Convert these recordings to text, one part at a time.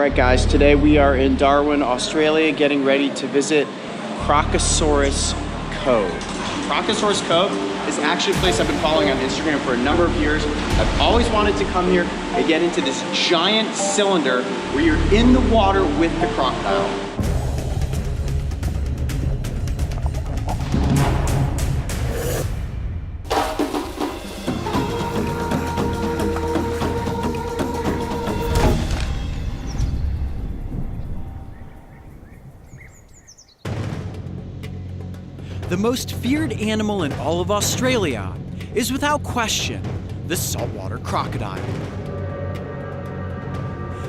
Alright guys, today we are in Darwin, Australia, getting ready to visit Crocosaurus Cove. Crocosaurus Cove is actually a place I've been following on Instagram for a number of years. I've always wanted to come here and get into this giant cylinder where you're in the water with the crocodile. The most feared animal in all of Australia is without question the saltwater crocodile.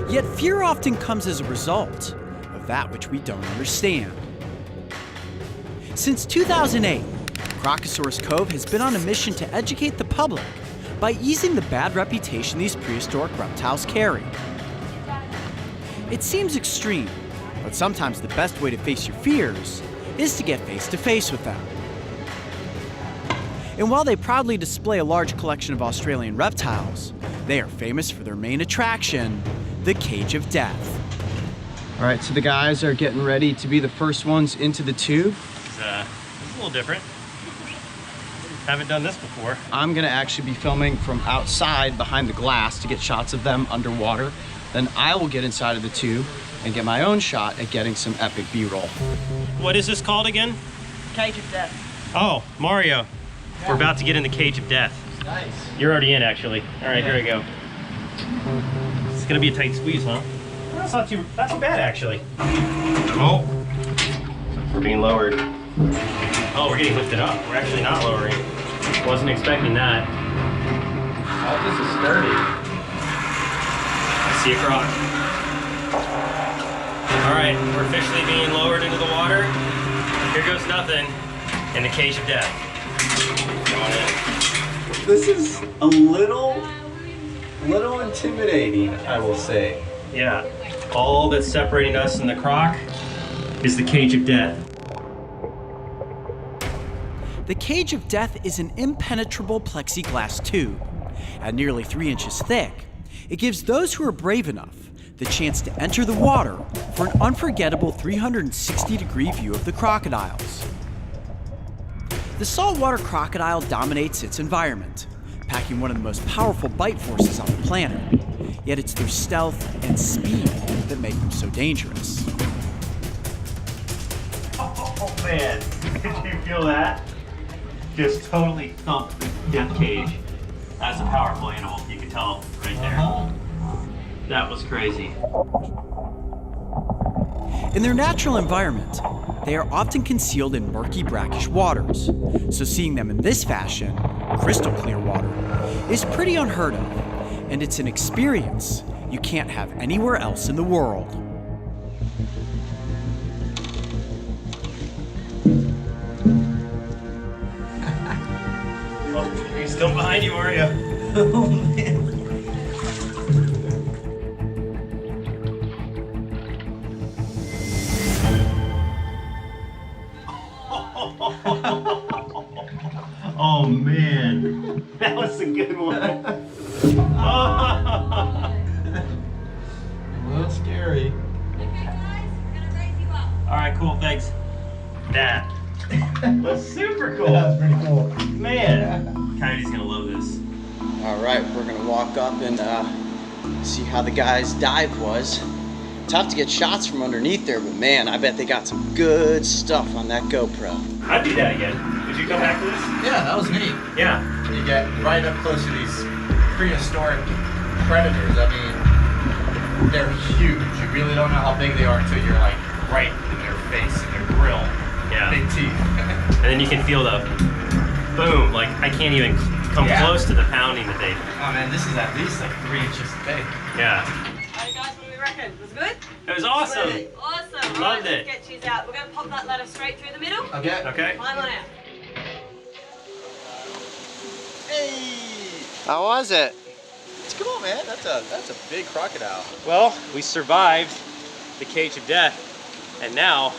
Yet fear often comes as a result of that which we don't understand. Since 2008, Crocosaurus Cove has been on a mission to educate the public by easing the bad reputation these prehistoric reptiles carry. It seems extreme, but sometimes the best way to face your fears is to get face to face with them. And while they proudly display a large collection of Australian reptiles, they are famous for their main attraction, the Cage of Death. All right, so the guys are getting ready to be the first ones into the tube. It's a little different. Haven't done this before. I'm gonna actually be filming from outside behind the glass to get shots of them underwater. Then I will get inside of the tube and get my own shot at getting some epic B-roll. What is this called again? Cage of Death. Oh, Mario. We're about to get in the Cage of Death. Nice. You're already in, actually. All right, here we go. It's gonna be a tight squeeze, huh? That's not too bad, actually. Oh, we're being lowered. Oh, we're getting lifted up. We're actually not lowering. Wasn't expecting that. Oh, this is sturdy. I see a croc. All right, we're officially being lowered into the water. Here goes nothing in the Cage of Death. Going in. This is a little intimidating, I will say. Yeah, all that's separating us and the croc is the Cage of Death. The Cage of Death is an impenetrable plexiglass tube. At nearly 3 inches thick, it gives those who are brave enough the chance to enter the water for an unforgettable 360-degree view of the crocodiles. The saltwater crocodile dominates its environment, packing one of the most powerful bite forces on the planet. Yet it's their stealth and speed that make them so dangerous. Oh man, did you feel that? Just totally thumped the death cage. That's a powerful animal, you can tell right there. That was crazy. In their natural environment, they are often concealed in murky, brackish waters, so seeing them in this fashion, crystal clear water, is pretty unheard of, and it's an experience you can't have anywhere else in the world. Oh, he's still behind you, Mario. Oh man. Oh man, that was a good one. A little scary. Okay guys, we're gonna raise you up. All right, cool, thanks. That was super cool. That was pretty cool. Man, Coyote's gonna love this. All right, we're gonna walk up and see how the guy's dive was. Tough to get shots from underneath there, but man, I bet they got some good stuff on that GoPro. I'd do that again. Would you come back to this? Yeah, that was neat. Yeah. You get right up close to these prehistoric predators. I mean, they're huge. You really don't know how big they are until you're like right in their face, in their grill. Yeah. Big teeth. And then you can feel the boom. Like I can't even come close to the pounding that they. Oh man, this is at least like 3 inches thick. Yeah. Alright guys, what do we reckon? Was it good? It was awesome. Awesome. Loved Let's it. get cheese out. We're gonna pop that ladder straight through the middle. Okay. Okay. Climb on out. How was it? It's cool, man. That's a big crocodile. Well, we survived the Cage of Death, and now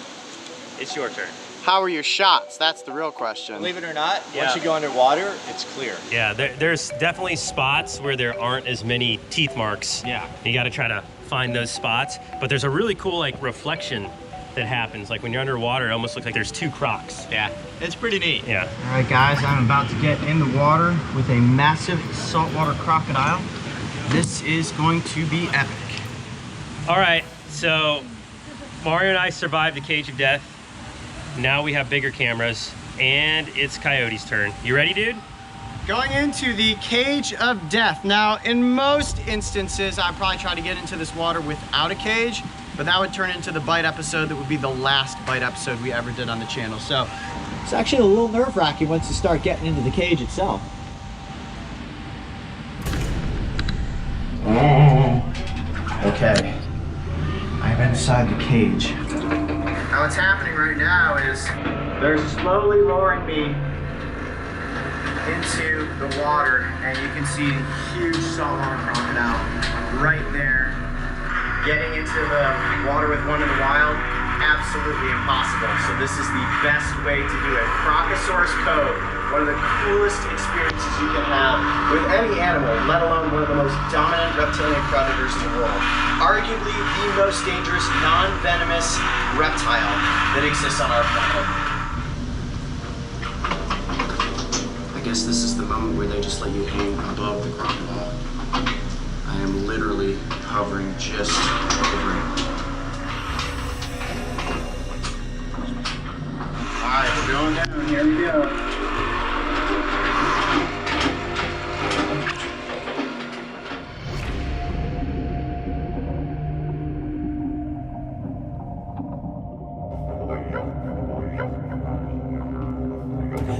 it's your turn. How were your shots? That's the real question. Believe it or not, Yeah. once you go underwater, it's clear. Yeah, there's definitely spots where there aren't as many teeth marks. Yeah. You got to try to find those spots, but there's a really cool like reflection that happens. Like when you're underwater, it almost looks like there's two crocs. Yeah, it's pretty neat. Yeah. All right, guys, I'm about to get in the water with a massive saltwater crocodile. This is going to be epic. All right, so Mario and I survived the cage of death. Now we have bigger cameras, and it's Coyote's turn. You ready, dude? Going into the cage of death. Now, in most instances, I'd probably try to get into this water without a cage, but that would turn into the bite episode that would be the last bite episode we ever did on the channel. So It's actually a little nerve-wracking once you start getting into the cage itself. okay, I'm inside the cage. Now what's happening right now is they're slowly lowering me into the water, and you can see a huge saltwater crocodile right there. Getting into the water with one in the wild, absolutely impossible. So this is the best way to do it. Crocosaurus Cove, one of the coolest experiences you can have with any animal, let alone one of the most dominant reptilian predators in the world. Arguably the most dangerous, non-venomous reptile that exists on our planet. I guess this is the moment where they just let you hang above the crocodile. I am literally hovering just over it. Alright, we're going down. Here we go.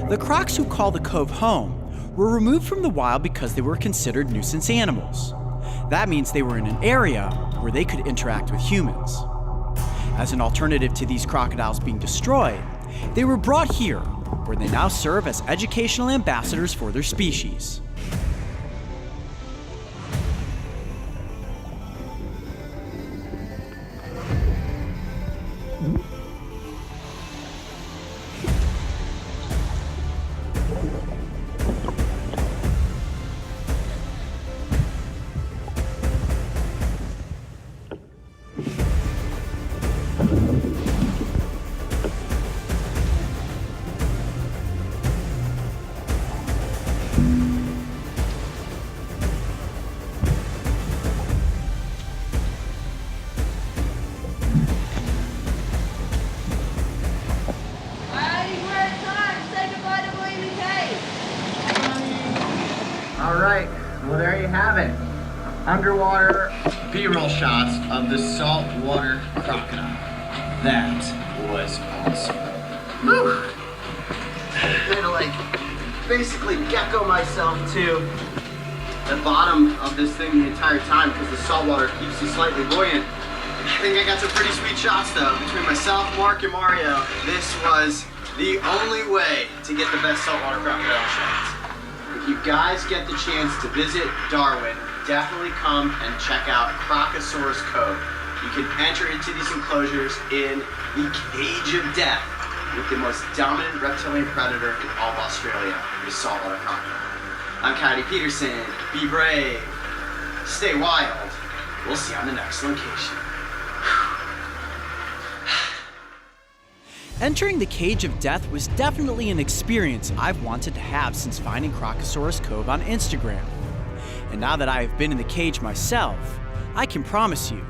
The crocs who call the cove home were removed from the wild because they were considered nuisance animals. That means they were in an area where they could interact with humans. As an alternative to these crocodiles being destroyed, they were brought here, where they now serve as educational ambassadors for their species. Alright, well there you have it. Underwater B-roll shots of the saltwater crocodile. That was awesome. Whew. I had to like basically gecko myself to the bottom of this thing the entire time because the saltwater keeps you slightly buoyant. I think I got some pretty sweet shots though between myself, Mark, and Mario. This was the only way to get the best saltwater crocodile shots. If you guys get the chance to visit Darwin, definitely come and check out Crocosaurus Cove. You can enter into these enclosures in the cage of death with the most dominant reptilian predator in all of Australia, the saltwater crocodile. I'm Coyote Peterson. Be brave. Stay wild. We'll see you on the next location. Entering the cage of death was definitely an experience I've wanted to have since finding Crocosaurus Cove on Instagram. And now that I have been in the cage myself, I can promise you,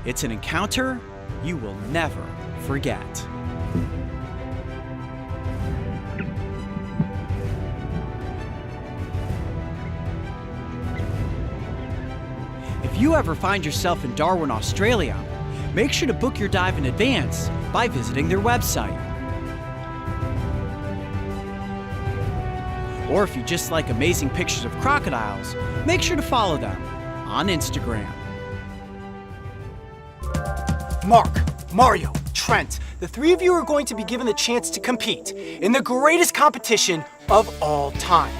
it's an encounter you will never forget. If you ever find yourself in Darwin, Australia, make sure to book your dive in advance by visiting their website. Or if you just like amazing pictures of crocodiles, make sure to follow them on Instagram. Mark, Mario, Trent, the three of you are going to be given the chance to compete in the greatest competition of all time.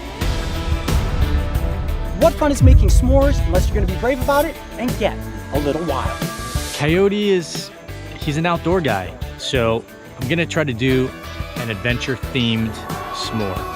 What fun is making s'mores unless you're going to be brave about it and get a little wild? Coyote he's an outdoor guy, so I'm gonna try to do an adventure-themed s'more.